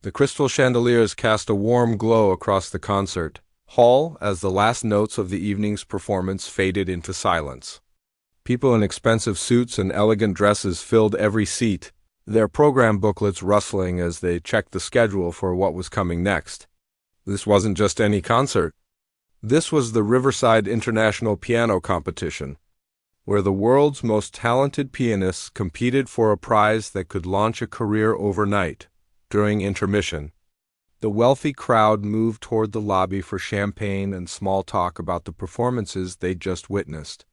The crystal chandeliers cast a warm glow across the concert hall as the last notes of the evening's performance faded into silence. People in expensive suits and elegant dresses filled every seat, their program booklets rustling as they checked the schedule for what was coming next. This wasn't just any concert. This was the Riverside International Piano Competition, where the world's most talented pianists competed for a prize that could launch a career overnight. During intermission, the wealthy crowd moved toward the lobby for champagne and small talk about the performances they'd just witnessed.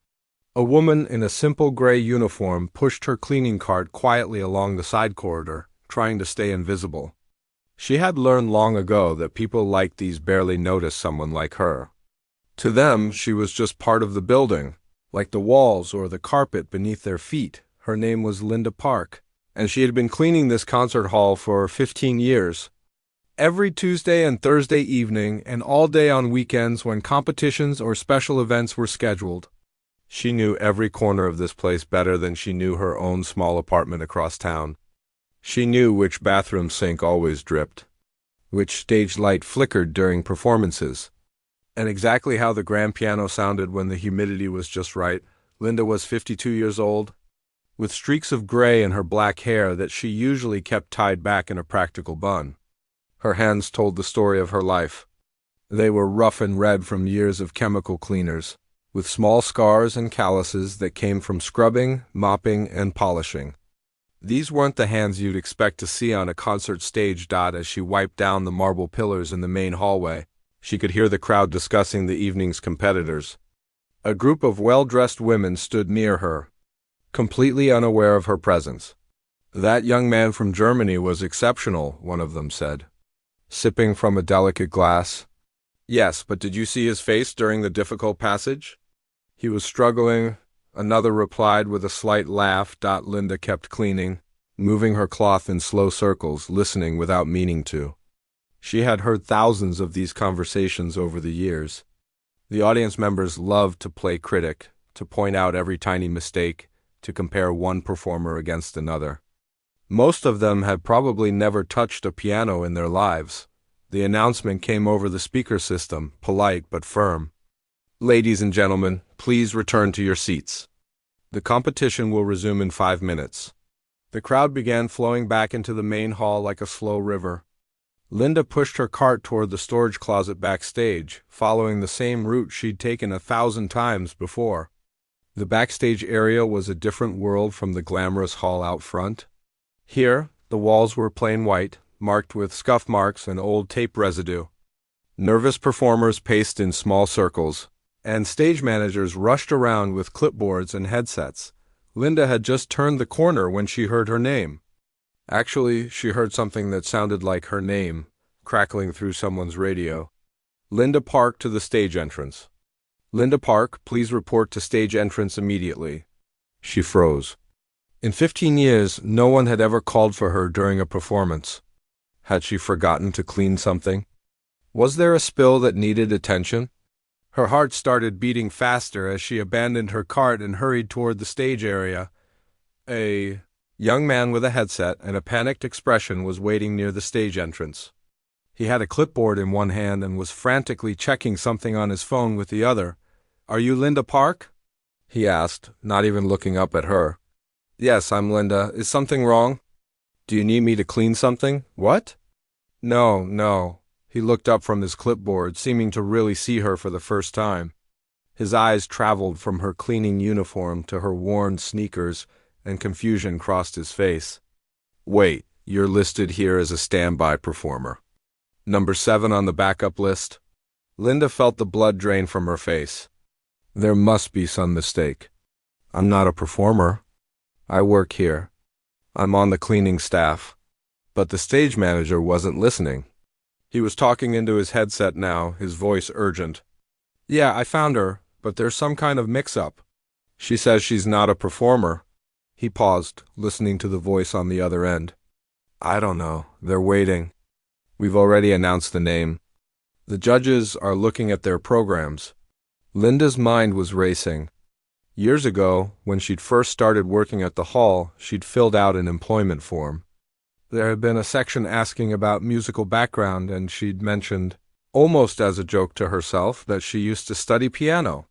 A woman in a simple gray uniform pushed her cleaning cart quietly along the side corridor, trying to stay invisible. She had learned long ago that people like these barely notice someone like her. To them, she was just part of the building, like the walls or the carpet beneath their feet. Her name was Linda Park, and she had been cleaning this concert hall for 15 years. Every Tuesday and Thursday evening, and all day on weekends when competitions or special events were scheduled. She knew every corner of this place better than she knew her own small apartment across town. She knew which bathroom sink always dripped, which stage light flickered during performances, and exactly how the grand piano sounded when the humidity was just right. Linda was 52 years old, with streaks of gray in her black hair that she usually kept tied back in a practical bun. Her hands told the story of her life. They were rough and red from years of chemical cleaners, with small scars and calluses that came from scrubbing, mopping, and polishing. These weren't the hands you'd expect to see on a concert stage. As she wiped down the marble pillars in the main hallway, she could hear the crowd discussing the evening's competitors. A group of well-dressed women stood near her, completely unaware of her presence. "That young man from Germany was exceptional," one of them said, sipping from a delicate glass. "Yes, but did you see his face during the difficult passage? He was struggling," another replied with a slight laugh. Linda kept cleaning, moving her cloth in slow circles, listening without meaning to. She had heard thousands of these conversations over the years. The audience members loved to play critic, to point out every tiny mistake, to compare one performer against another. Most of them had probably never touched a piano in their lives. The announcement came over the speaker system, polite but firm. "Ladies and gentlemen, please return to your seats. The competition will resume in 5 minutes." The crowd began flowing back into the main hall like a slow river. Linda pushed her cart toward the storage closet backstage, following the same route she'd taken 1,000 times before. The backstage area was a different world from the glamorous hall out front. Here, the walls were plain white, marked with scuff marks and old tape residue. Nervous performers paced in small circles, and stage managers rushed around with clipboards and headsets. Linda had just turned the corner when she heard her name. Actually, she heard something that sounded like her name, crackling through someone's radio. "Linda Park to the stage entrance. Linda Park, please report to stage entrance immediately." She froze. In 15 years, no one had ever called for her during a performance. Had she forgotten to clean something? Was there a spill that needed attention? Her heart started beating faster as she abandoned her cart and hurried toward the stage area. A young man with a headset and a panicked expression was waiting near the stage entrance. He had a clipboard in one hand and was frantically checking something on his phone with the other. "Are you Linda Park?" he asked, not even looking up at her. "Yes, I'm Linda. Is something wrong? Do you need me to clean something?" "What?" No. He looked up from his clipboard, seeming to really see her for the first time. His eyes traveled from her cleaning uniform to her worn sneakers, and confusion crossed his face. "Wait, you're listed here as a standby performer. Number 7 on the backup list?" Linda felt the blood drain from her face. There must be some mistake. "I'm not a performer. I work here. I'm on the cleaning staff." But the stage manager wasn't listening. He was talking into his headset now, his voice urgent. "Yeah, I found her, but there's some kind of mix-up. She says she's not a performer." He paused, listening to the voice on the other end. "I don't know. They're waiting. We've already announced the name. The judges are looking at their programs." Linda's mind was racing. Years ago, when she'd first started working at the hall, she'd filled out an employment form. There had been a section asking about musical background, and she'd mentioned, almost as a joke to herself, that she used to study piano.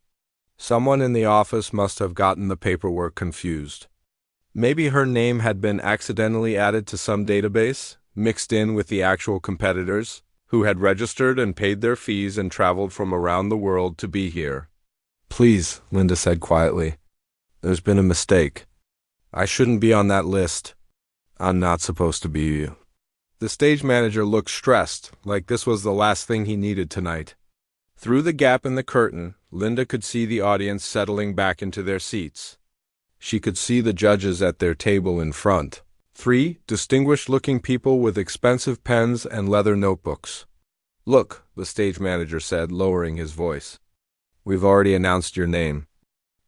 Someone in the office must have gotten the paperwork confused. Maybe her name had been accidentally added to some database, mixed in with the actual competitors, who had registered and paid their fees and traveled from around the world to be here. "Please," Linda said quietly. "There's been a mistake. I shouldn't be on that list. I'm not supposed to be." The stage manager looked stressed, like this was the last thing he needed tonight. Through the gap in the curtain, Linda could see the audience settling back into their seats. She could see the judges at their table in front. 3 distinguished-looking people with expensive pens and leather notebooks. "Look," the stage manager said, lowering his voice. "We've already announced your name.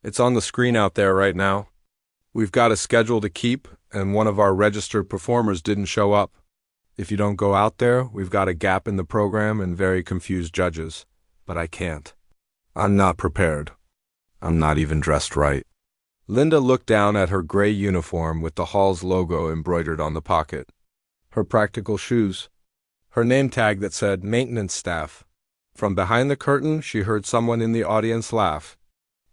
It's on the screen out there right now. We've got a schedule to keep, and one of our registered performers didn't show up. If you don't go out there, we've got a gap in the program and very confused judges. But I can't. I'm not prepared. I'm not even dressed right." Linda looked down at her gray uniform with the Hall's logo embroidered on the pocket, her practical shoes, her name tag that said maintenance staff. From behind the curtain, she heard someone in the audience laugh.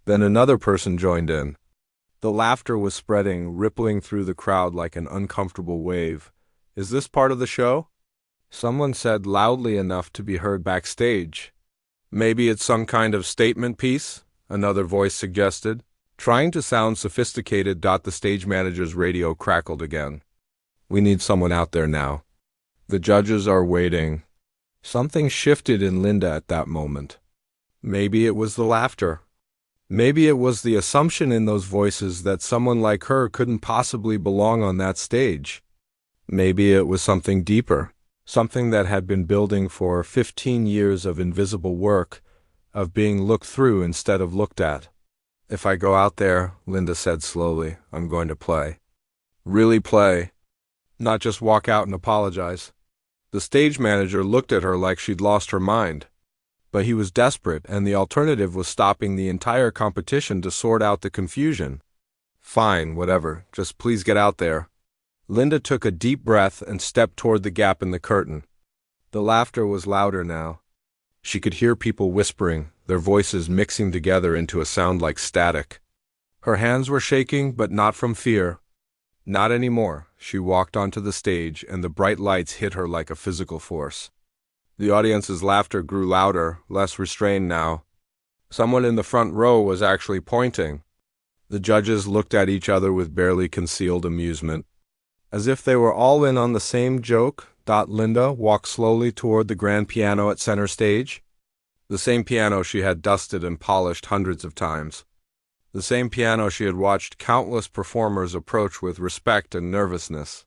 Then another person joined in. The laughter was spreading, rippling through the crowd like an uncomfortable wave. "Is this part of the show?" Someone said loudly enough to be heard backstage. "Maybe it's some kind of statement piece," another voice suggested. Trying to sound sophisticated, the stage manager's radio crackled again. "We need someone out there now. The judges are waiting." Something shifted in Linda at that moment. Maybe it was the laughter. Maybe it was the assumption in those voices that someone like her couldn't possibly belong on that stage. Maybe it was something deeper, something that had been building for 15 years of invisible work, of being looked through instead of looked at. "If I go out there," Linda said slowly, "I'm going to play. Really play. Not just walk out and apologize." The stage manager looked at her like she'd lost her mind. But he was desperate, and the alternative was stopping the entire competition to sort out the confusion. "Fine, whatever. Just please get out there." Linda took a deep breath and stepped toward the gap in the curtain. The laughter was louder now. She could hear people whispering, their voices mixing together into a sound like static. Her hands were shaking, but not from fear. Not anymore. She walked onto the stage, and the bright lights hit her like a physical force. The audience's laughter grew louder, less restrained now. Someone in the front row was actually pointing. The judges looked at each other with barely concealed amusement. As if they were all in on the same joke, Linda walked slowly toward the grand piano at center stage. The same piano she had dusted and polished hundreds of times. The same piano she had watched countless performers approach with respect and nervousness.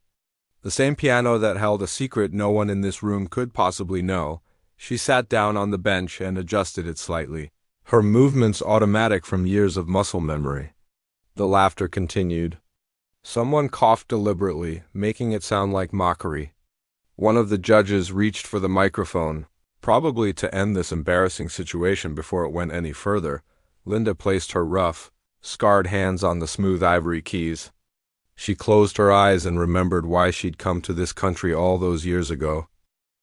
The same piano that held a secret no one in this room could possibly know. She sat down on the bench and adjusted it slightly, her movements automatic from years of muscle memory. The laughter continued. Someone coughed deliberately, making it sound like mockery. One of the judges reached for the microphone, probably to end this embarrassing situation before it went any further. Linda placed her rough, scarred hands on the smooth ivory keys. She closed her eyes and remembered why she'd come to this country all those years ago.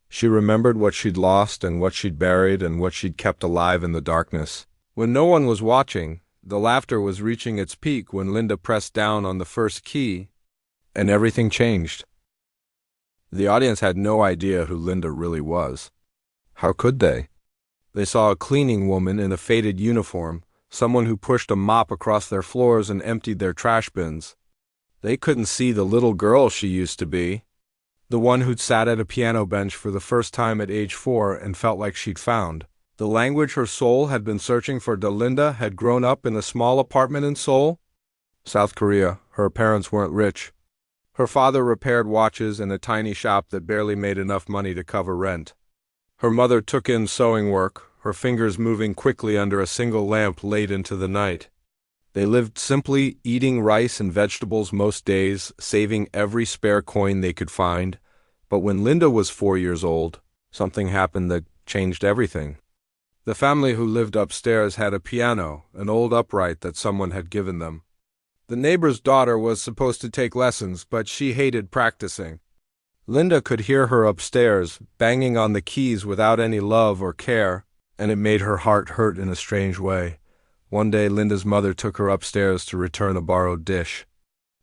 She remembered what she'd lost and what she'd buried and what she'd kept alive in the darkness. When no one was watching, the laughter was reaching its peak when Linda pressed down on the first key, and everything changed. The audience had no idea who Linda really was. How could they? They saw a cleaning woman in a faded uniform, someone who pushed a mop across their floors and emptied their trash bins. They couldn't see the little girl she used to be, the one who'd sat at a piano bench for the first time at age 4 and felt like she'd found. The language her soul had been searching for. Linda had grown up in a small apartment in Seoul, South Korea. Her parents weren't rich. Her father repaired watches in a tiny shop that barely made enough money to cover rent. Her mother took in sewing work, her fingers moving quickly under a single lamp late into the night. They lived simply, eating rice and vegetables most days, saving every spare coin they could find. But when Linda was 4 years old, something happened that changed everything. The family who lived upstairs had a piano, an old upright that someone had given them. The neighbor's daughter was supposed to take lessons, but she hated practicing. Linda could hear her upstairs, banging on the keys without any love or care, and it made her heart hurt in a strange way. One day Linda's mother took her upstairs to return a borrowed dish.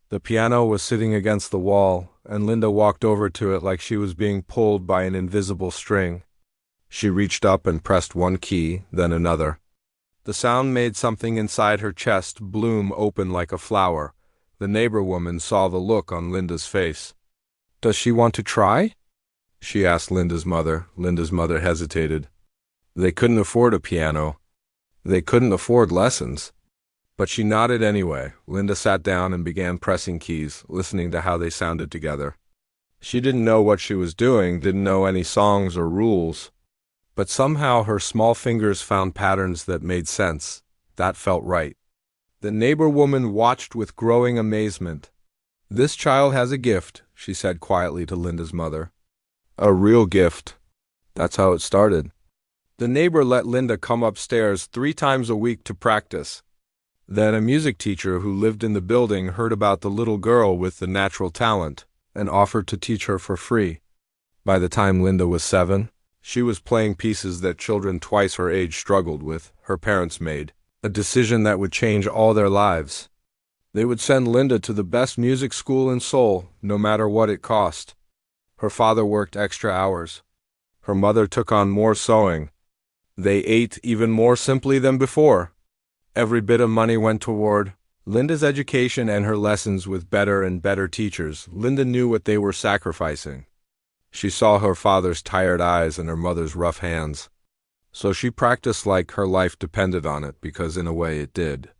The piano was sitting against the wall, and Linda walked over to it like she was being pulled by an invisible string. She reached up and pressed one key, then another. The sound made something inside her chest bloom open like a flower. The neighbor woman saw the look on Linda's face. "Does she want to try?" she asked Linda's mother. Linda's mother hesitated. They couldn't afford a piano. They couldn't afford lessons. But she nodded anyway. Linda sat down and began pressing keys, listening to how they sounded together. She didn't know what she was doing, didn't know any songs or rules. But somehow her small fingers found patterns that made sense. That felt right. The neighbor woman watched with growing amazement. "This child has a gift," she said quietly to Linda's mother. "A real gift." That's how it started. The neighbor let Linda come upstairs 3 times a week to practice. Then a music teacher who lived in the building heard about the little girl with the natural talent and offered to teach her for free. By the time Linda was 7, she was playing pieces that children twice her age struggled with. Her parents made a decision that would change all their lives. They would send Linda to the best music school in Seoul, no matter what it cost. Her father worked extra hours. Her mother took on more sewing. They ate even more simply than before. Every bit of money went toward Linda's education and her lessons with better and better teachers. Linda knew what they were sacrificing. She saw her father's tired eyes and her mother's rough hands. So she practiced like her life depended on it, because in a way it did.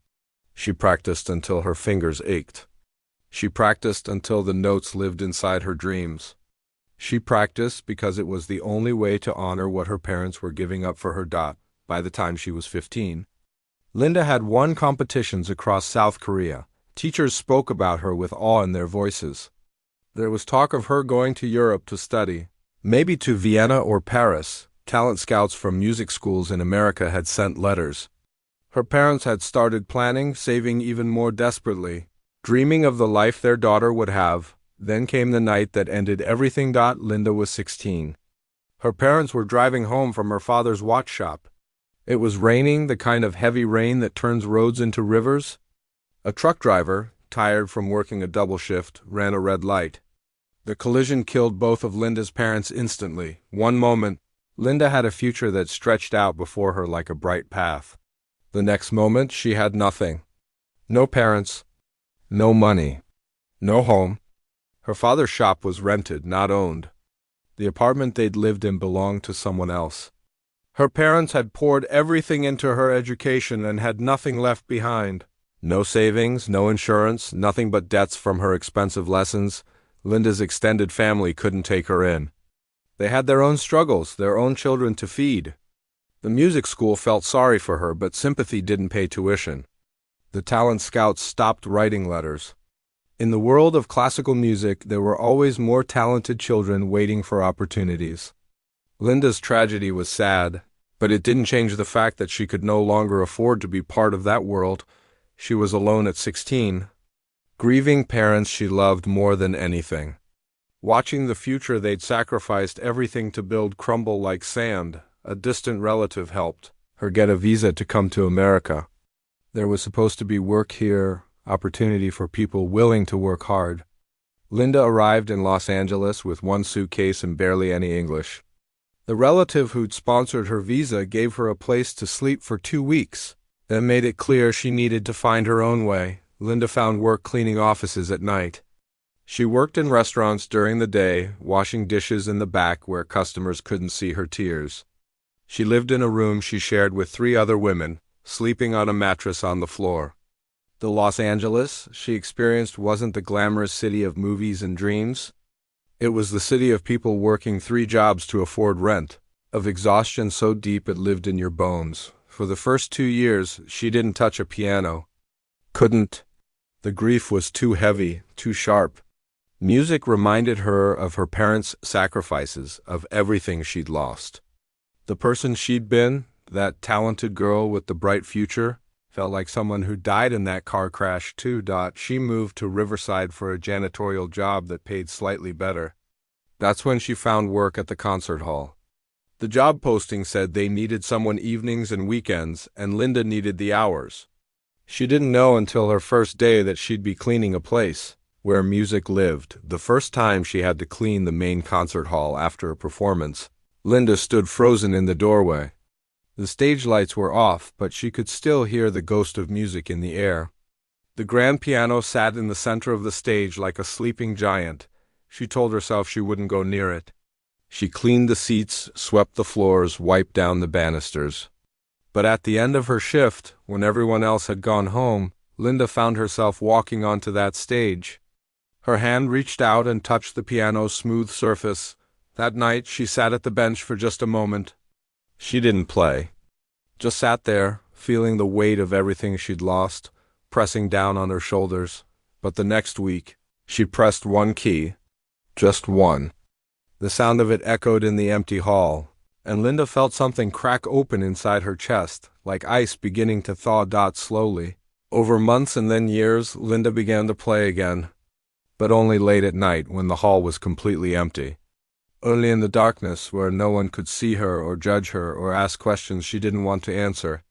She practiced until her fingers ached. She practiced until the notes lived inside her dreams. She practiced because it was the only way to honor what her parents were giving up for her. By the time she was 15, Linda had won competitions across South Korea. Teachers spoke about her with awe in their voices. There was talk of her going to Europe to study, maybe to Vienna or Paris. Talent scouts from music schools in America had sent letters. Her parents had started planning, saving even more desperately, dreaming of the life their daughter would have. Then came the night that ended everything. Linda was 16. Her parents were driving home from her father's watch shop. It was raining, the kind of heavy rain that turns roads into rivers. A truck driver, tired from working a double shift, ran a red light. The collision killed both of Linda's parents instantly. One moment, Linda had a future that stretched out before her like a bright path. The next moment, she had nothing. No parents, no money, no home. Her father's shop was rented, not owned. The apartment they'd lived in belonged to someone else. Her parents had poured everything into her education and had nothing left behind. No savings, no insurance, nothing but debts from her expensive lessons. Linda's extended family couldn't take her in. They had their own struggles, their own children to feed. The music school felt sorry for her, but sympathy didn't pay tuition. The talent scouts stopped writing letters. In the world of classical music, there were always more talented children waiting for opportunities. Linda's tragedy was sad, but it didn't change the fact that she could no longer afford to be part of that world. She was alone at 16, grieving parents she loved more than anything. Watching the future they'd sacrificed everything to build crumble like sand. A distant relative helped her get a visa to come to America. There was supposed to be work here, opportunity for people willing to work hard. Linda arrived in Los Angeles with one suitcase and barely any English. The relative who'd sponsored her visa gave her a place to sleep for 2 weeks, then made it clear she needed to find her own way. Linda found work cleaning offices at night. She worked in restaurants during the day, washing dishes in the back where customers couldn't see her tears. She lived in a room she shared with 3 other women, sleeping on a mattress on the floor. The Los Angeles she experienced wasn't the glamorous city of movies and dreams. It was the city of people working 3 jobs to afford rent, of exhaustion so deep it lived in your bones. For the first 2 years, she didn't touch a piano. Couldn't. The grief was too heavy, too sharp. Music reminded her of her parents' sacrifices, of everything she'd lost. The person she'd been, that talented girl with the bright future, felt like someone who died in that car crash too. She moved to Riverside for a janitorial job that paid slightly better. That's when she found work at the concert hall. The job posting said they needed someone evenings and weekends, and Linda needed the hours. She didn't know until her first day that she'd be cleaning a place where music lived. The first time she had to clean the main concert hall after a performance, Linda stood frozen in the doorway. The stage lights were off, but she could still hear the ghost of music in the air. The grand piano sat in the center of the stage like a sleeping giant. She told herself she wouldn't go near it. She cleaned the seats, swept the floors, wiped down the banisters. But at the end of her shift, when everyone else had gone home, Linda found herself walking onto that stage. Her hand reached out and touched the piano's smooth surface. That night, she sat at the bench for just a moment. She didn't play. Just sat there, feeling the weight of everything she'd lost, pressing down on her shoulders. But the next week, she pressed one key. Just one. The sound of it echoed in the empty hall, and Linda felt something crack open inside her chest, like ice beginning to thaw. Slowly. Over months and then years, Linda began to play again, but only late at night when the hall was completely empty. Only in the darkness, where no one could see her or judge her or ask questions she didn't want to answer.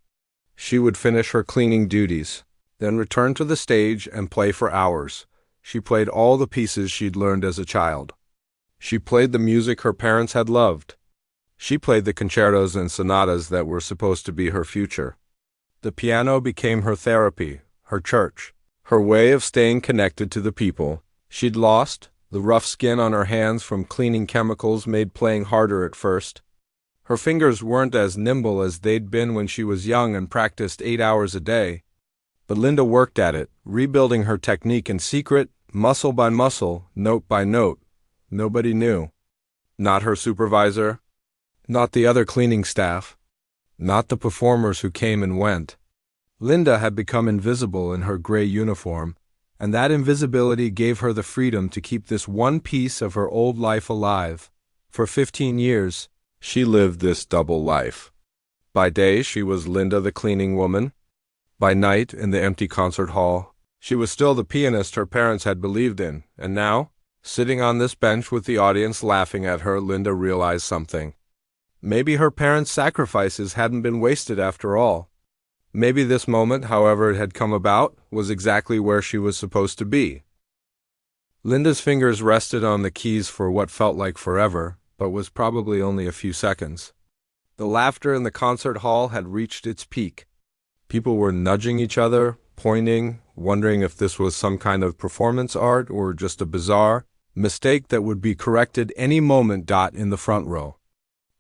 She would finish her cleaning duties, then return to the stage and play for hours. She played all the pieces she'd learned as a child. She played the music her parents had loved. She played the concertos and sonatas that were supposed to be her future. The piano became her therapy, her church, her way of staying connected to the people she'd lost. The rough skin on her hands from cleaning chemicals made playing harder at first. Her fingers weren't as nimble as they'd been when she was young and practiced 8 hours a day. But Linda worked at it, rebuilding her technique in secret, muscle by muscle, note by note. Nobody knew. Not her supervisor. Not the other cleaning staff. Not the performers who came and went. Linda had become invisible in her gray uniform, and that invisibility gave her the freedom to keep this one piece of her old life alive. For 15 years, she lived this double life. By day, she was Linda the cleaning woman. By night, in the empty concert hall, she was still the pianist her parents had believed in. And now, sitting on this bench with the audience laughing at her, Linda realized something. Maybe her parents' sacrifices hadn't been wasted after all. Maybe this moment, however it had come about, was exactly where she was supposed to be. Linda's fingers rested on the keys for what felt like forever, but was probably only a few seconds. The laughter in the concert hall had reached its peak. People were nudging each other, pointing, wondering if this was some kind of performance art or just a bizarre mistake that would be corrected any moment. In the front row,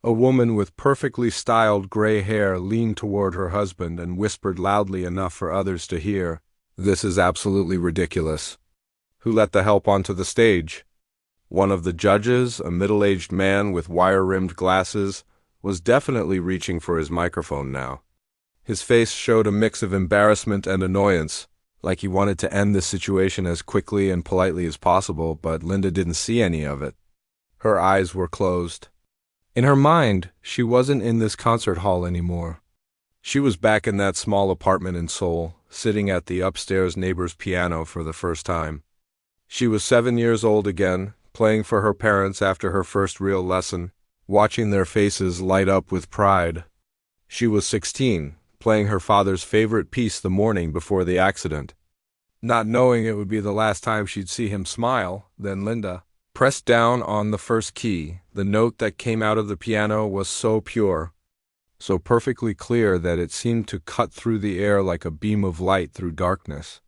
a woman with perfectly styled gray hair leaned toward her husband and whispered loudly enough for others to hear, "This is absolutely ridiculous." Who let the help onto the stage? One of the judges, a middle-aged man with wire-rimmed glasses, was definitely reaching for his microphone now. His face showed a mix of embarrassment and annoyance, like he wanted to end the situation as quickly and politely as possible, but Linda didn't see any of it. Her eyes were closed. In her mind, she wasn't in this concert hall anymore. She was back in that small apartment in Seoul, sitting at the upstairs neighbor's piano for the first time. She was 7 years old again, playing for her parents after her first real lesson, watching their faces light up with pride. She was 16, playing her father's favorite piece the morning before the accident. Not knowing it would be the last time she'd see him smile, then Linda pressed down on the first key. The note that came out of the piano was so pure, so perfectly clear that it seemed to cut through the air like a beam of light through darkness.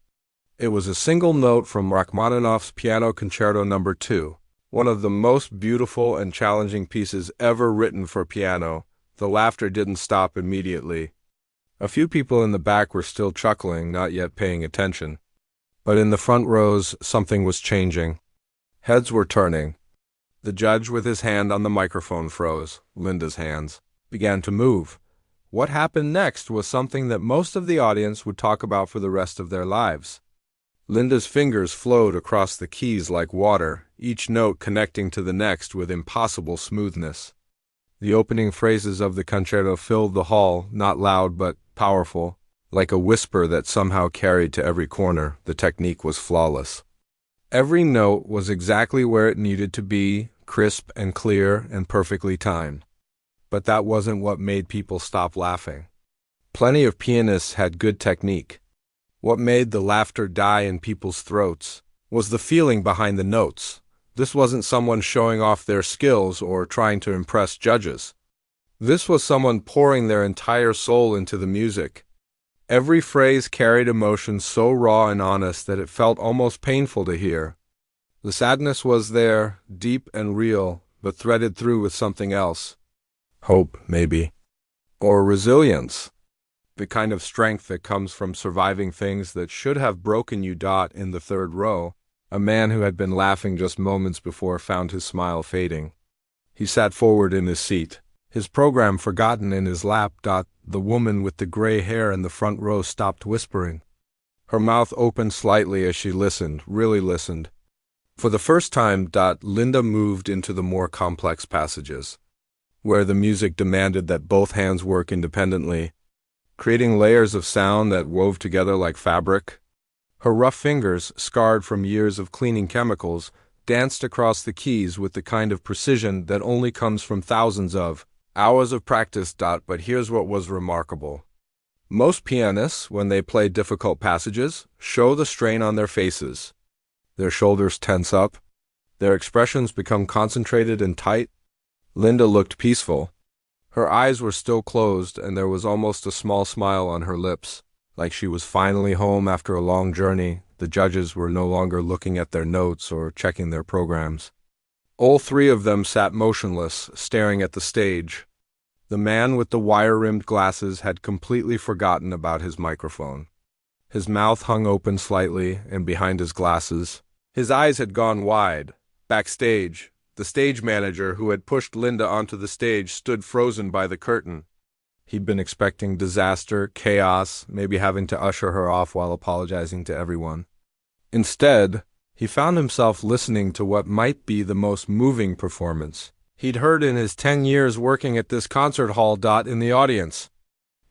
It was a single note from Rachmaninoff's Piano Concerto No. 2, one of the most beautiful and challenging pieces ever written for piano. The laughter didn't stop immediately. A few people in the back were still chuckling, not yet paying attention. But in the front rows, something was changing. Heads were turning. The judge, with his hand on the microphone, froze. Linda's hands began to move. What happened next was something that most of the audience would talk about for the rest of their lives. Linda's fingers flowed across the keys like water, each note connecting to the next with impossible smoothness. The opening phrases of the concerto filled the hall, not loud but powerful, like a whisper that somehow carried to every corner. The technique was flawless. Every note was exactly where it needed to be, crisp and clear and perfectly timed. But that wasn't what made people stop laughing. Plenty of pianists had good technique. What made the laughter die in people's throats was the feeling behind the notes. This wasn't someone showing off their skills or trying to impress judges. This was someone pouring their entire soul into the music. Every phrase carried emotion so raw and honest that it felt almost painful to hear. The sadness was there, deep and real, but threaded through with something else. Hope, maybe. Or resilience. The kind of strength that comes from surviving things that should have broken you. In the third row, a man who had been laughing just moments before found his smile fading. He sat forward in his seat, his program forgotten in his lap. The woman with the gray hair in the front row stopped whispering. Her mouth opened slightly as she listened, really listened. For the first time, Linda moved into the more complex passages, where the music demanded that both hands work independently, creating layers of sound that wove together like fabric. Her rough fingers, scarred from years of cleaning chemicals, danced across the keys with the kind of precision that only comes from thousands of hours of practice. But here's what was remarkable. Most pianists, when they play difficult passages, show the strain on their faces. Their shoulders tense up. Their expressions become concentrated and tight. Linda looked peaceful. Her eyes were still closed, and there was almost a small smile on her lips, like she was finally home after a long journey. The judges were no longer looking at their notes or checking their programs. All three of them sat motionless, staring at the stage. The man with the wire-rimmed glasses had completely forgotten about his microphone. His mouth hung open slightly, and behind his glasses, his eyes had gone wide. Backstage, the stage manager who had pushed Linda onto the stage stood frozen by the curtain. He'd been expecting disaster, chaos, maybe having to usher her off while apologizing to everyone. Instead, he found himself listening to what might be the most moving performance he'd heard in his 10 years working at this concert hall. In the audience,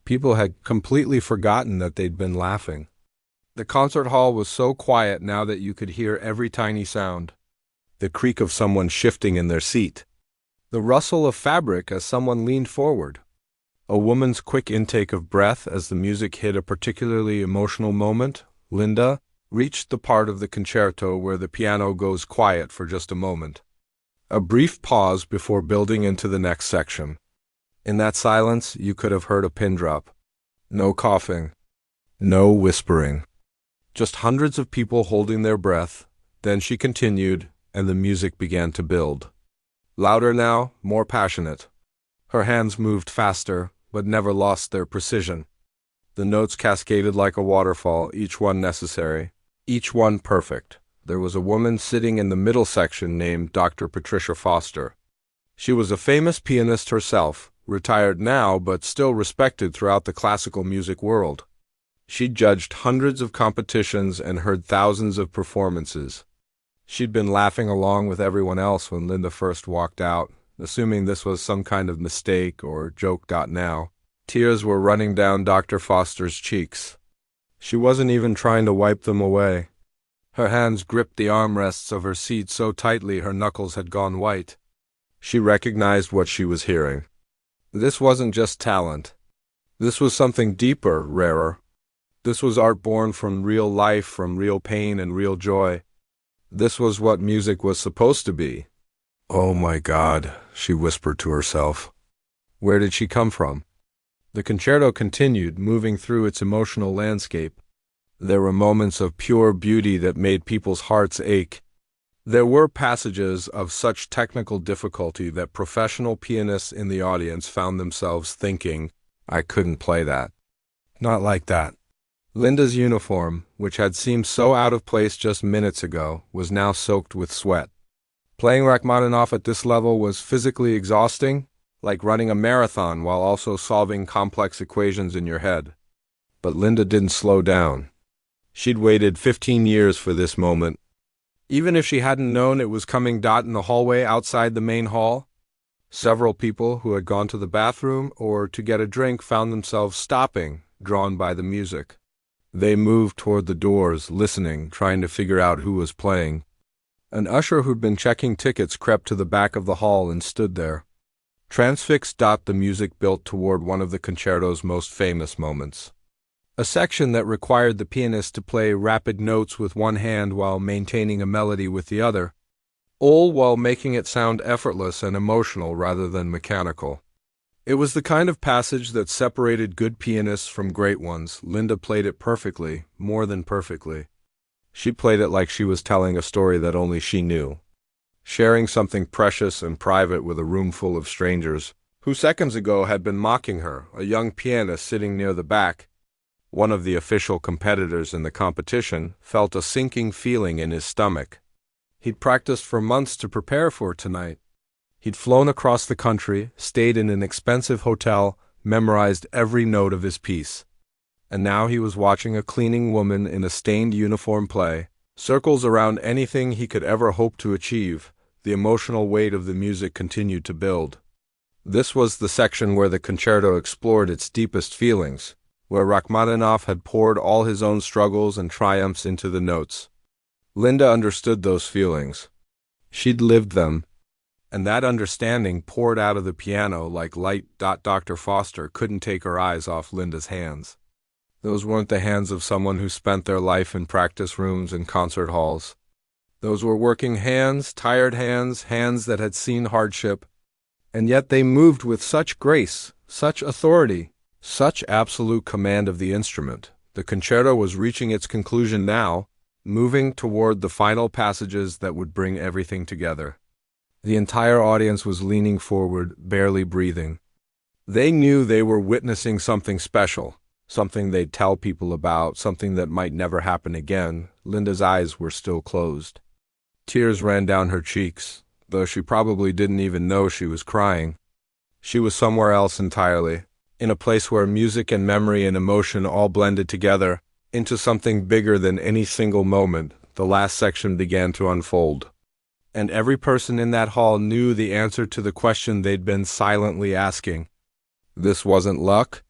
people had completely forgotten that they'd been laughing. The concert hall was so quiet now that you could hear every tiny sound. The creak of someone shifting in their seat. The rustle of fabric as someone leaned forward. A woman's quick intake of breath as the music hit a particularly emotional moment. Linda reached the part of the concerto where the piano goes quiet for just a moment. A brief pause before building into the next section. In that silence, you could have heard a pin drop. No coughing. No whispering. Just hundreds of people holding their breath. Then she continued, and the music began to build. Louder now, more passionate. Her hands moved faster, but never lost their precision. The notes cascaded like a waterfall, each one necessary, each one perfect. There was a woman sitting in the middle section named Dr. Patricia Foster. She was a famous pianist herself, retired now but still respected throughout the classical music world. She'd judged hundreds of competitions and heard thousands of performances. She'd been laughing along with everyone else when Linda first walked out, assuming this was some kind of mistake or joke. Now, tears were running down Dr. Foster's cheeks. She wasn't even trying to wipe them away. Her hands gripped the armrests of her seat so tightly her knuckles had gone white. She recognized what she was hearing. This wasn't just talent. This was something deeper, rarer. This was art born from real life, from real pain and real joy. This was what music was supposed to be. Oh my God, she whispered to herself. Where did she come from? The concerto continued, moving through its emotional landscape. There were moments of pure beauty that made people's hearts ache. There were passages of such technical difficulty that professional pianists in the audience found themselves thinking, I couldn't play that. Not like that. Linda's uniform, which had seemed so out of place just minutes ago, was now soaked with sweat. Playing Rachmaninoff at this level was physically exhausting, like running a marathon while also solving complex equations in your head. But Linda didn't slow down. She'd waited 15 years for this moment. Even if she hadn't known it was coming. In the hallway outside the main hall, several people who had gone to the bathroom or to get a drink found themselves stopping, drawn by the music. They moved toward the doors, listening, trying to figure out who was playing. An usher who'd been checking tickets crept to the back of the hall and stood there. Transfixed. The music built toward one of the concerto's most famous moments. A section that required the pianist to play rapid notes with one hand while maintaining a melody with the other, all while making it sound effortless and emotional rather than mechanical. It was the kind of passage that separated good pianists from great ones. Linda played it perfectly, more than perfectly. She played it like she was telling a story that only she knew, sharing something precious and private with a room full of strangers, who seconds ago had been mocking her. A young pianist sitting near the back, one of the official competitors in the competition, felt a sinking feeling in his stomach. He'd practiced for months to prepare for tonight. He'd flown across the country, stayed in an expensive hotel, memorized every note of his piece. And now he was watching a cleaning woman in a stained uniform play circles around anything he could ever hope to achieve. The emotional weight of the music continued to build. This was the section where the concerto explored its deepest feelings, where Rachmaninoff had poured all his own struggles and triumphs into the notes. Linda understood those feelings. She'd lived them, and that understanding poured out of the piano like light. Dr. Foster couldn't take her eyes off Linda's hands. Those weren't the hands of someone who spent their life in practice rooms and concert halls. Those were working hands, tired hands, hands that had seen hardship, and yet they moved with such grace, such authority, such absolute command of the instrument. The concerto was reaching its conclusion now, moving toward the final passages that would bring everything together. The entire audience was leaning forward, barely breathing. They knew they were witnessing something special, something they'd tell people about, something that might never happen again. Linda's eyes were still closed. Tears ran down her cheeks, though she probably didn't even know she was crying. She was somewhere else entirely, in a place where music and memory and emotion all blended together into something bigger than any single moment. The last section began to unfold, and every person in that hall knew the answer to the question they'd been silently asking. This wasn't luck.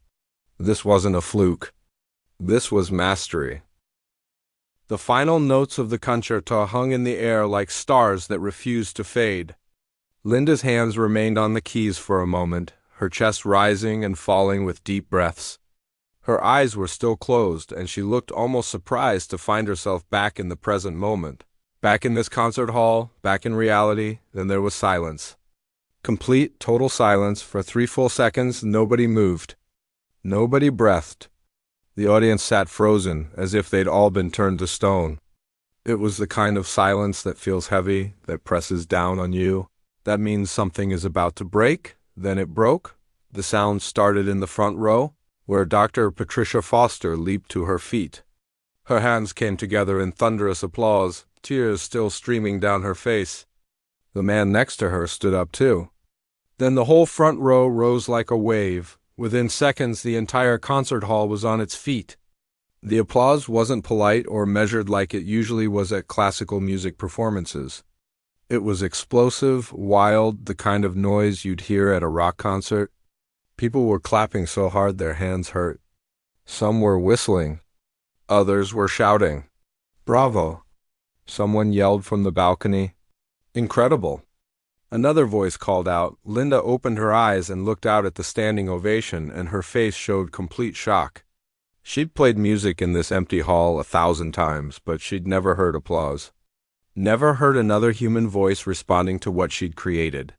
This wasn't a fluke. This was mastery. The final notes of the concerto hung in the air like stars that refused to fade. Linda's hands remained on the keys for a moment, her chest rising and falling with deep breaths. Her eyes were still closed, and she looked almost surprised to find herself back in the present moment. Back in this concert hall, back in reality. Then there was silence. Complete, total silence. For 3 full seconds, nobody moved. Nobody breathed. The audience sat frozen, as if they'd all been turned to stone. It was the kind of silence that feels heavy, that presses down on you. That means something is about to break. Then it broke. The sound started in the front row, where Dr. Patricia Foster leaped to her feet. Her hands came together in thunderous applause, tears still streaming down her face. The man next to her stood up too. Then the whole front row rose like a wave. Within seconds, the entire concert hall was on its feet. The applause wasn't polite or measured like it usually was at classical music performances. It was explosive, wild, the kind of noise you'd hear at a rock concert. People were clapping so hard their hands hurt. Some were whistling. Others were shouting, "Bravo!" Someone yelled from the balcony, "Incredible!" Another voice called out. Linda opened her eyes and looked out at the standing ovation, and her face showed complete shock. She'd played music in this empty hall 1,000 times, but she'd never heard applause. Never heard another human voice responding to what she'd created.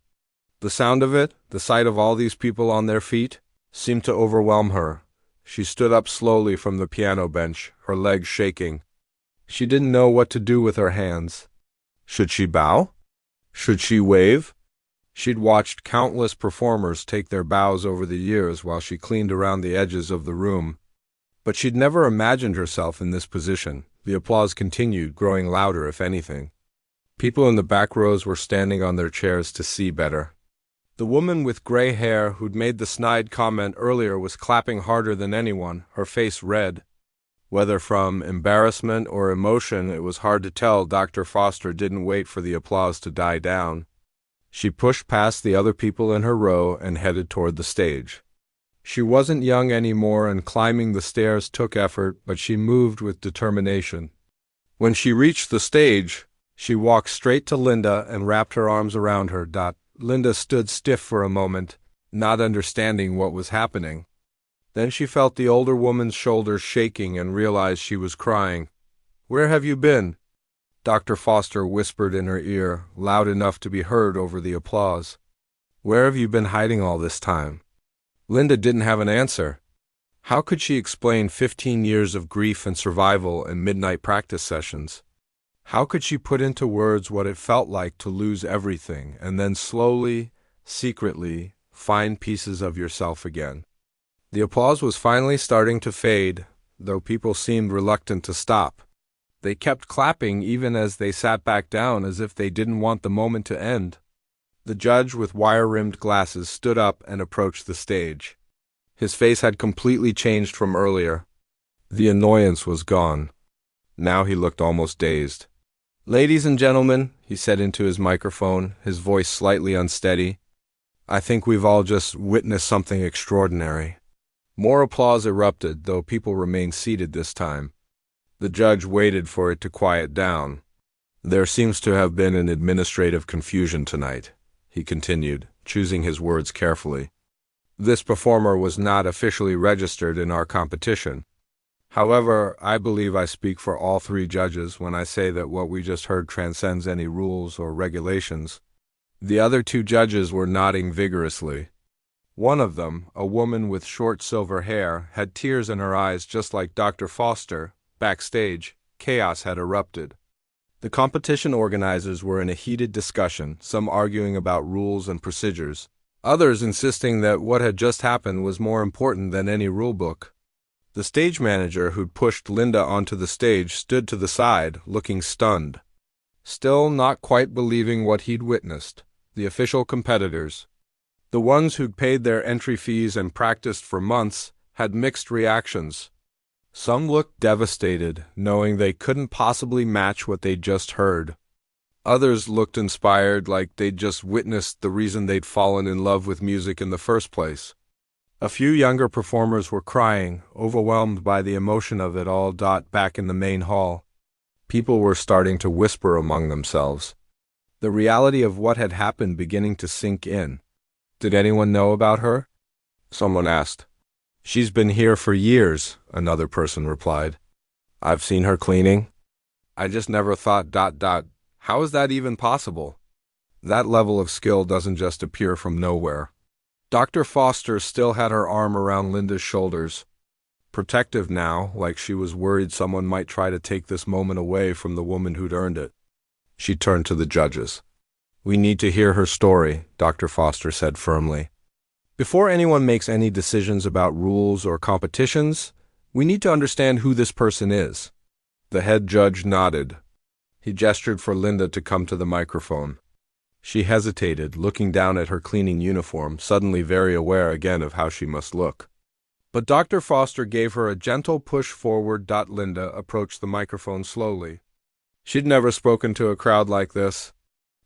The sound of it, the sight of all these people on their feet, seemed to overwhelm her. She stood up slowly from the piano bench, her legs shaking. She didn't know what to do with her hands. Should she bow? Should she wave? She'd watched countless performers take their bows over the years while she cleaned around the edges of the room. But she'd never imagined herself in this position. The applause continued, growing louder if anything. People in the back rows were standing on their chairs to see better. The woman with gray hair who'd made the snide comment earlier was clapping harder than anyone, her face red. Whether from embarrassment or emotion, it was hard to tell. Dr. Foster didn't wait for the applause to die down. She pushed past the other people in her row and headed toward the stage. She wasn't young anymore, and climbing the stairs took effort, but she moved with determination. When she reached the stage, She walked straight to Linda and wrapped her arms around her. Linda stood stiff for a moment, not understanding what was happening. Then she felt the older woman's shoulders shaking and realized she was crying. "Where have you been?" Dr. Foster whispered in her ear, loud enough to be heard over the applause. "Where have you been hiding all this time?" Linda didn't have an answer. How could she explain 15 years of grief and survival and midnight practice sessions? How could she put into words what it felt like to lose everything and then slowly, secretly, find pieces of yourself again? The applause was finally starting to fade, though people seemed reluctant to stop. They kept clapping even as they sat back down as if they didn't want the moment to end. The judge with wire-rimmed glasses stood up and approached the stage. His face had completely changed from earlier. The annoyance was gone. Now he looked almost dazed. "Ladies and gentlemen," he said into his microphone, his voice slightly unsteady, "I think we've all just witnessed something extraordinary." More applause erupted, though people remained seated this time. The judge waited for it to quiet down. "There seems to have been an administrative confusion tonight," he continued, choosing his words carefully. "This performer was not officially registered in our competition. However, I believe I speak for all three judges when I say that what we just heard transcends any rules or regulations." The other two judges were nodding vigorously. One of them, a woman with short silver hair, had tears in her eyes just like Dr. Foster. Backstage, chaos had erupted. The competition organizers were in a heated discussion, some arguing about rules and procedures, others insisting that what had just happened was more important than any rulebook. The stage manager who'd pushed Linda onto the stage stood to the side, looking stunned. Still not quite believing what he'd witnessed. The official competitors, the ones who'd paid their entry fees and practiced for months, had mixed reactions. Some looked devastated, knowing they couldn't possibly match what they'd just heard. Others looked inspired, like they'd just witnessed the reason they'd fallen in love with music in the first place. A few younger performers were crying, overwhelmed by the emotion of it all. Back in the main hall, people were starting to whisper among themselves, the reality of what had happened beginning to sink in. "Did anyone know about her?" someone asked. "She's been here for years," another person replied. "I've seen her cleaning. I just never thought... How is that even possible? That level of skill doesn't just appear from nowhere." Dr. Foster still had her arm around Linda's shoulders, protective now, like she was worried someone might try to take this moment away from the woman who'd earned it. She turned to the judges. "We need to hear her story," Dr. Foster said firmly. "Before anyone makes any decisions about rules or competitions, we need to understand who this person is." The head judge nodded. He gestured for Linda to come to the microphone. She hesitated, looking down at her cleaning uniform, suddenly very aware again of how she must look. But Dr. Foster gave her a gentle push forward. Linda approached the microphone slowly. She'd never spoken to a crowd like this.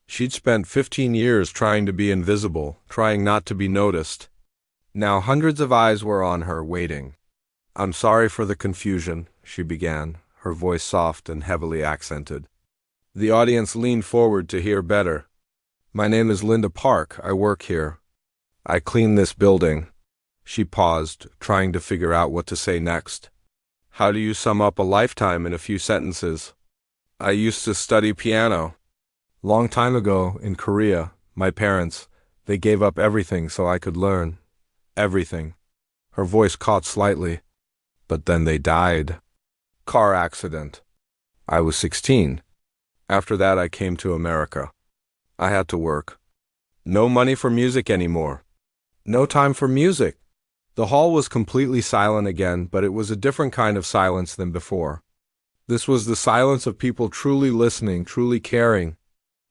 She'd spent 15 years trying to be invisible, trying not to be noticed. Now hundreds of eyes were on her, waiting. "I'm sorry for the confusion," she began, her voice soft and heavily accented. The audience leaned forward to hear better. "My name is Linda Park. I work here. I clean this building." She paused, trying to figure out what to say next. "How do you sum up a lifetime in a few sentences?" "I used to study piano. Long time ago, in Korea, my parents, they gave up everything so I could learn. Everything." Her voice caught slightly. "But then they died. Car accident. I was 16. After that I came to America. I had to work. No money for music anymore. No time for music." The hall was completely silent again, but it was a different kind of silence than before. This was the silence of people truly listening, truly caring.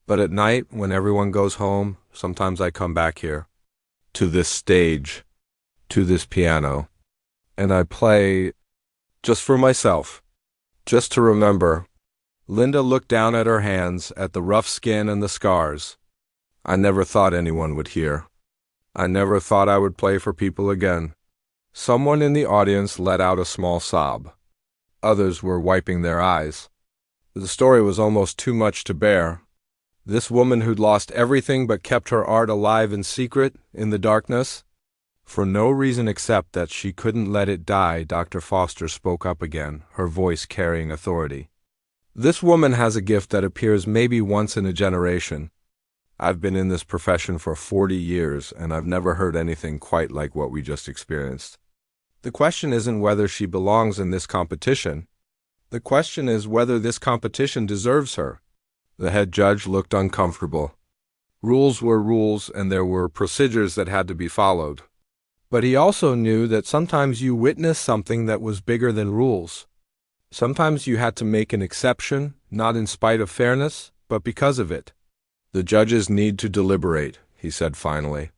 "But at night, when everyone goes home, sometimes I come back here, to this stage, to this piano, and I play just for myself, just to remember." Linda looked down at her hands, at the rough skin and the scars. "I never thought anyone would hear. I never thought I would play for people again." Someone in the audience let out a small sob. Others were wiping their eyes. The story was almost too much to bear. This woman who'd lost everything but kept her art alive in secret, in the darkness. For no reason except that she couldn't let it die, Dr. Foster spoke up again, her voice carrying authority. This woman has a gift that appears maybe once in a generation. I've been in this profession for 40 years, and I've never heard anything quite like what we just experienced. The question isn't whether she belongs in this competition. The question is whether this competition deserves her. The head judge looked uncomfortable. Rules were rules, and there were procedures that had to be followed. But he also knew that sometimes you witnessed something that was bigger than rules. Sometimes you had to make an exception, not in spite of fairness, but because of it. The judges need to deliberate, he said finally.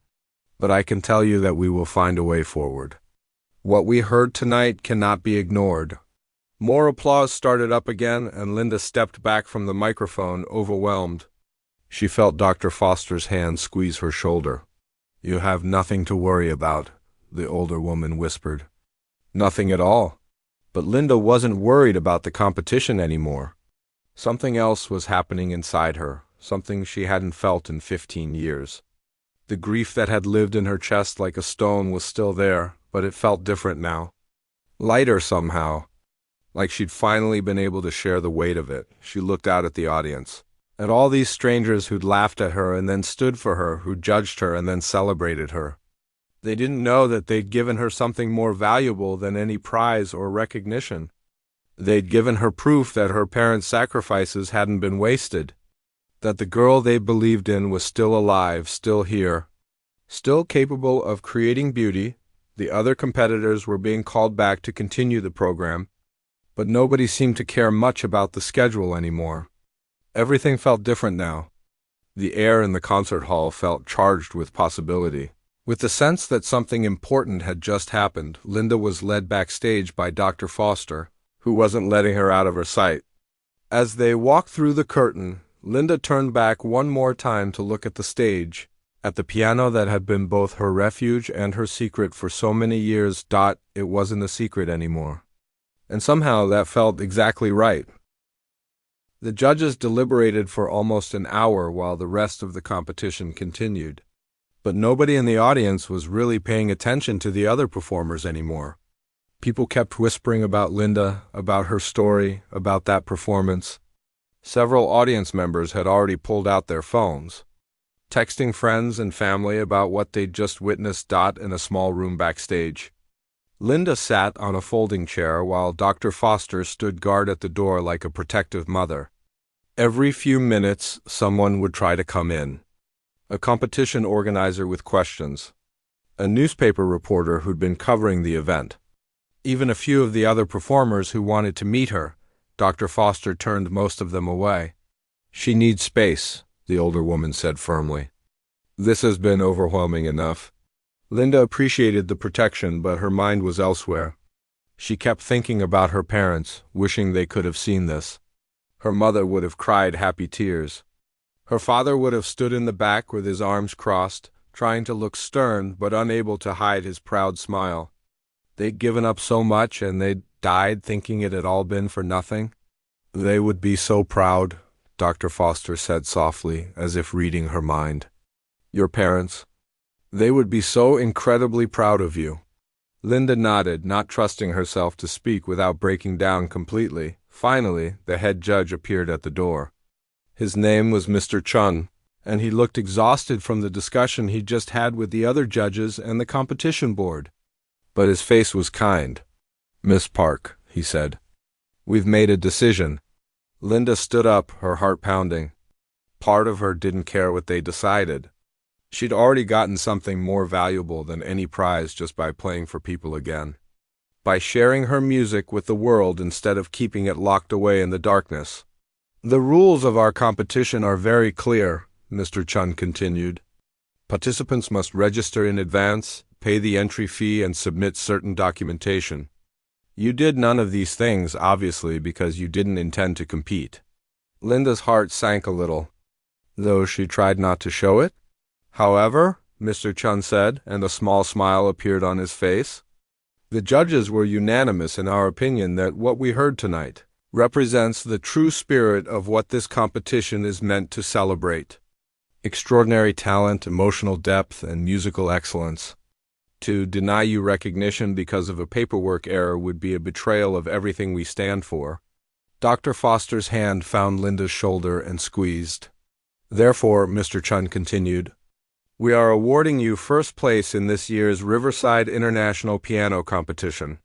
But I can tell you that we will find a way forward. What we heard tonight cannot be ignored. More applause started up again, and Linda stepped back from the microphone, overwhelmed. She felt Dr. Foster's hand squeeze her shoulder. You have nothing to worry about, the older woman whispered. Nothing at all. But Linda wasn't worried about the competition anymore. Something else was happening inside her, something she hadn't felt in 15 years. The grief that had lived in her chest like a stone was still there, but it felt different now. Lighter somehow, like she'd finally been able to share the weight of it. She looked out at the audience, at all these strangers who'd laughed at her and then stood for her, who judged her and then celebrated her. They didn't know that they'd given her something more valuable than any prize or recognition. They'd given her proof that her parents' sacrifices hadn't been wasted, that the girl they believed in was still alive, still here, still capable of creating beauty. The other competitors were being called back to continue the program, but nobody seemed to care much about the schedule anymore. Everything felt different now. The air in the concert hall felt charged with possibility. With the sense that something important had just happened, Linda was led backstage by Dr. Foster, who wasn't letting her out of her sight. As they walked through the curtain, Linda turned back one more time to look at the stage, at the piano that had been both her refuge and her secret for so many years. It wasn't a secret anymore. And somehow that felt exactly right. The judges deliberated for almost an hour while the rest of the competition continued. But nobody in the audience was really paying attention to the other performers anymore. People kept whispering about Linda, about her story, about that performance. Several audience members had already pulled out their phones, texting friends and family about what they'd just witnessed. In a small room backstage, Linda sat on a folding chair while Dr. Foster stood guard at the door like a protective mother. Every few minutes, someone would try to come in. A competition organizer with questions, a newspaper reporter who'd been covering the event, even a few of the other performers who wanted to meet her. Dr. Foster turned most of them away. She needs space, the older woman said firmly. This has been overwhelming enough. Linda appreciated the protection, but her mind was elsewhere. She kept thinking about her parents, wishing they could have seen this. Her mother would have cried happy tears. Her father would have stood in the back with his arms crossed, trying to look stern but unable to hide his proud smile. They'd given up so much, and they'd died thinking it had all been for nothing. They would be so proud, Dr. Foster said softly, as if reading her mind. Your parents? They would be so incredibly proud of you. Linda nodded, not trusting herself to speak without breaking down completely. Finally, the head judge appeared at the door. His name was Mr. Chun, and he looked exhausted from the discussion he'd just had with the other judges and the competition board. But his face was kind. Miss Park, he said, we've made a decision. Linda stood up, her heart pounding. Part of her didn't care what they decided. She'd already gotten something more valuable than any prize just by playing for people again. By sharing her music with the world instead of keeping it locked away in the darkness. The rules of our competition are very clear, Mr. Chun continued. Participants must register in advance, pay the entry fee, and submit certain documentation. You did none of these things, obviously, because you didn't intend to compete. Linda's heart sank a little, though she tried not to show it. However, Mr. Chun said, and a small smile appeared on his face, the judges were unanimous in our opinion that what we heard tonight, represents the true spirit of what this competition is meant to celebrate. Extraordinary talent, emotional depth, and musical excellence. To deny you recognition because of a paperwork error would be a betrayal of everything we stand for. Dr. Foster's hand found Linda's shoulder and squeezed. Therefore, Mr. Chun continued, we are awarding you first place in this year's Riverside International Piano Competition.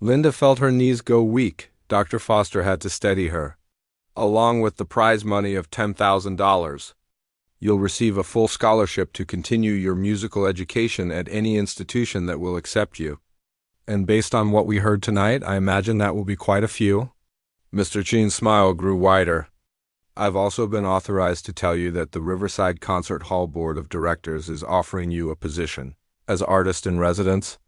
Linda felt her knees go weak. Dr. Foster had to steady her. Along with the prize money of $10,000. You'll receive a full scholarship to continue your musical education at any institution that will accept you. And based on what we heard tonight, I imagine that will be quite a few. Mr. Chin's smile grew wider. I've also been authorized to tell you that the Riverside Concert Hall Board of Directors is offering you a position as artist in residence.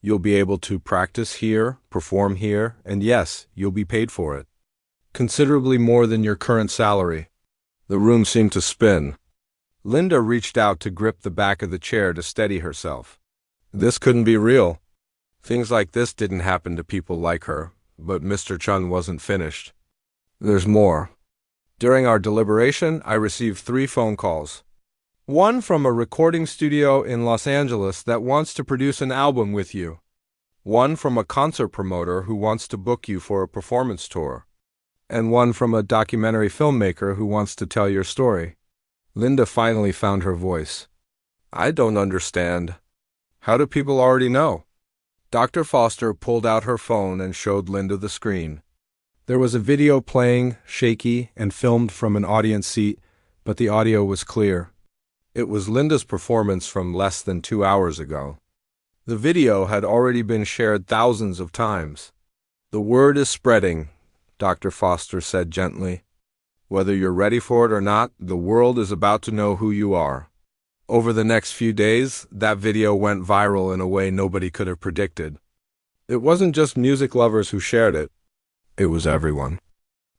You'll be able to practice here, perform here, and yes, you'll be paid for it. Considerably more than your current salary. The room seemed to spin. Linda reached out to grip the back of the chair to steady herself. This couldn't be real. Things like this didn't happen to people like her, but Mr. Chun wasn't finished. There's more. During our deliberation, I received 3 phone calls. One from a recording studio in Los Angeles that wants to produce an album with you. One from a concert promoter who wants to book you for a performance tour. And one from a documentary filmmaker who wants to tell your story. Linda finally found her voice. I don't understand. How do people already know? Dr. Foster pulled out her phone and showed Linda the screen. There was a video playing, shaky, and filmed from an audience seat, but the audio was clear. It was Linda's performance from less than 2 hours ago. The video had already been shared thousands of times. The word is spreading, Dr. Foster said gently. Whether you're ready for it or not, the world is about to know who you are. Over the next few days, that video went viral in a way nobody could have predicted. It wasn't just music lovers who shared it. It was everyone.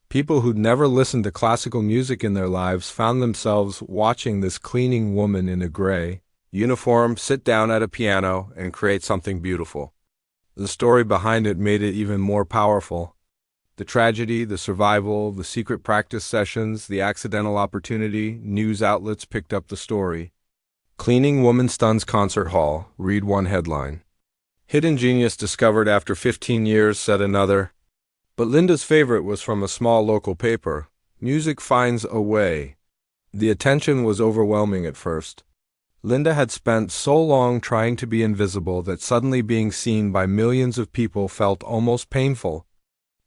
People who'd never listened to classical music in their lives found themselves watching this cleaning woman in a gray uniform sit down at a piano and create something beautiful. The story behind it made it even more powerful. The tragedy, the survival, the secret practice sessions, the accidental opportunity, news outlets picked up the story. Cleaning woman stuns concert hall, read one headline. Hidden genius discovered after 15 years, said another. But Linda's favorite was from a small local paper. Music finds a way. The attention was overwhelming at first. Linda had spent so long trying to be invisible that suddenly being seen by millions of people felt almost painful.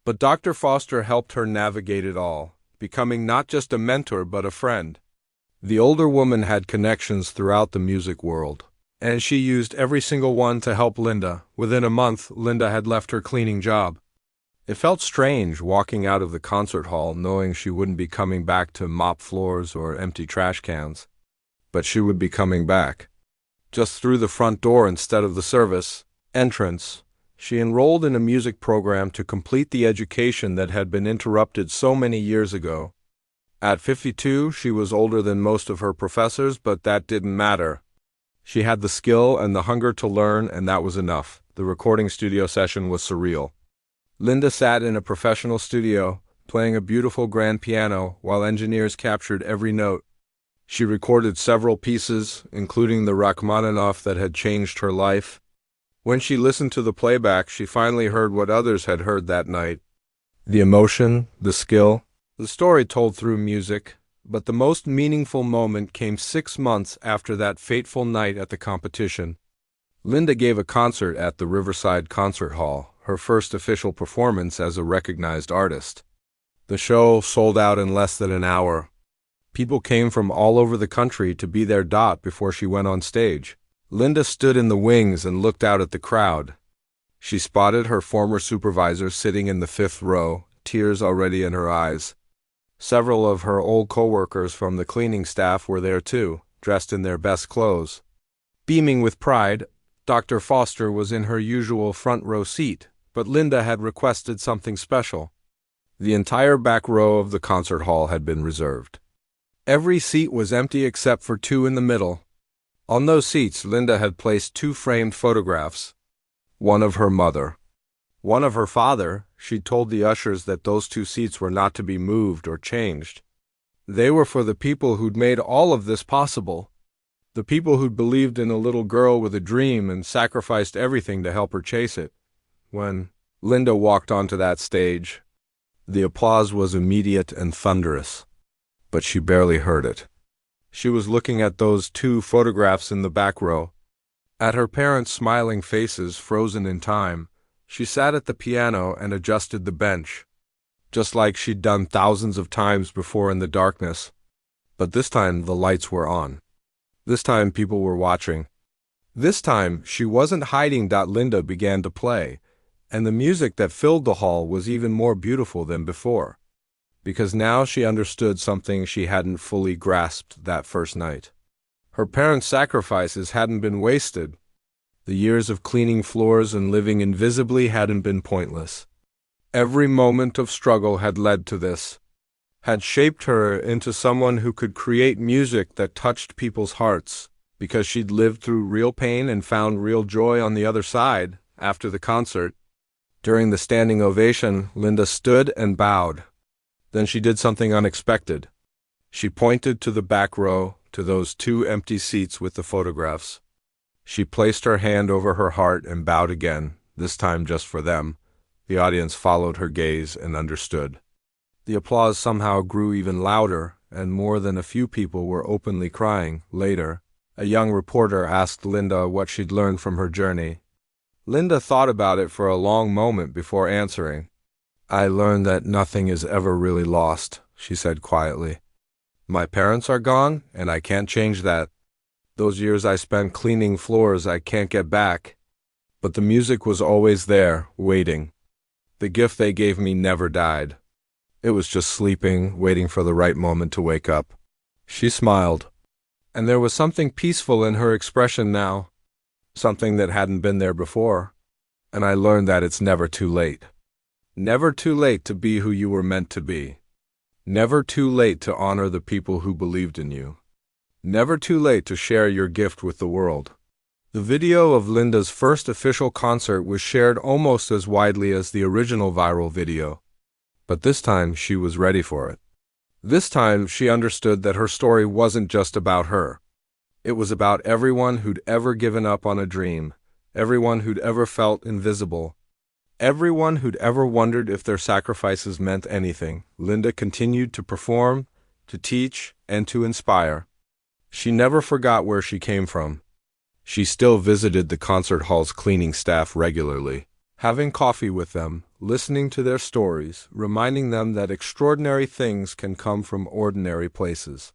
But Dr. Foster helped her navigate it all, becoming not just a mentor but a friend. The older woman had connections throughout the music world, and she used every single one to help Linda. Within a month, Linda had left her cleaning job. It felt strange walking out of the concert hall knowing she wouldn't be coming back to mop floors or empty trash cans. But she would be coming back. Just through the front door instead of the service entrance. She enrolled in a music program to complete the education that had been interrupted so many years ago. At 52, she was older than most of her professors, but that didn't matter. She had the skill and the hunger to learn, and that was enough. The recording studio session was surreal. Linda sat in a professional studio, playing a beautiful grand piano while engineers captured every note. She recorded several pieces, including the Rachmaninoff that had changed her life. When she listened to the playback, she finally heard what others had heard that night. The emotion, the skill, the story told through music, but the most meaningful moment came 6 months after that fateful night at the competition. Linda gave a concert at the Riverside Concert Hall, her first official performance as a recognized artist. The show sold out in less than an hour. People came from all over the country to be their dot before she went on stage. Linda stood in the wings and looked out at the crowd. She spotted her former supervisor sitting in the 5th row, tears already in her eyes. Several of her old co-workers from the cleaning staff were there too, dressed in their best clothes. Beaming with pride, Dr. Foster was in her usual front row seat, but Linda had requested something special. The entire back row of the concert hall had been reserved. Every seat was empty except for 2 in the middle. On those seats, Linda had placed 2 framed photographs. One of her mother. One of her father, she'd told the ushers that those 2 seats were not to be moved or changed. They were for the people who'd made all of this possible. The people who'd believed in a little girl with a dream and sacrificed everything to help her chase it. When Linda walked onto that stage, the applause was immediate and thunderous, but she barely heard it. She was looking at those 2 photographs in the back row, at her parents' smiling faces frozen in time. She sat at the piano and adjusted the bench, just like she'd done thousands of times before in the darkness. But this time the lights were on. This time people were watching. This time she wasn't hiding. Linda began to play, and the music that filled the hall was even more beautiful than before, because now she understood something she hadn't fully grasped that first night. Her parents' sacrifices hadn't been wasted. The years of cleaning floors and living invisibly hadn't been pointless. Every moment of struggle had led to this, had shaped her into someone who could create music that touched people's hearts, because she'd lived through real pain and found real joy on the other side. After the concert, during the standing ovation, Linda stood and bowed. Then she did something unexpected. She pointed to the back row, to those 2 empty seats with the photographs. She placed her hand over her heart and bowed again, this time just for them. The audience followed her gaze and understood. The applause somehow grew even louder, and more than a few people were openly crying. Later, a young reporter asked Linda what she'd learned from her journey. Linda thought about it for a long moment before answering. "I learned that nothing is ever really lost," she said quietly. "My parents are gone, and I can't change that. Those years I spent cleaning floors I can't get back. But the music was always there, waiting. The gift they gave me never died. It was just sleeping, waiting for the right moment to wake up." She smiled, and there was something peaceful in her expression now, something that hadn't been there before. "And I learned that it's never too late. Never too late to be who you were meant to be. Never too late to honor the people who believed in you. Never too late to share your gift with the world." The video of Linda's first official concert was shared almost as widely as the original viral video. But this time she was ready for it. This time she understood that her story wasn't just about her. It was about everyone who'd ever given up on a dream, everyone who'd ever felt invisible, everyone who'd ever wondered if their sacrifices meant anything. Linda continued to perform, to teach, and to inspire. She never forgot where she came from. She still visited the concert hall's cleaning staff regularly, having coffee with them, listening to their stories, reminding them that extraordinary things can come from ordinary places.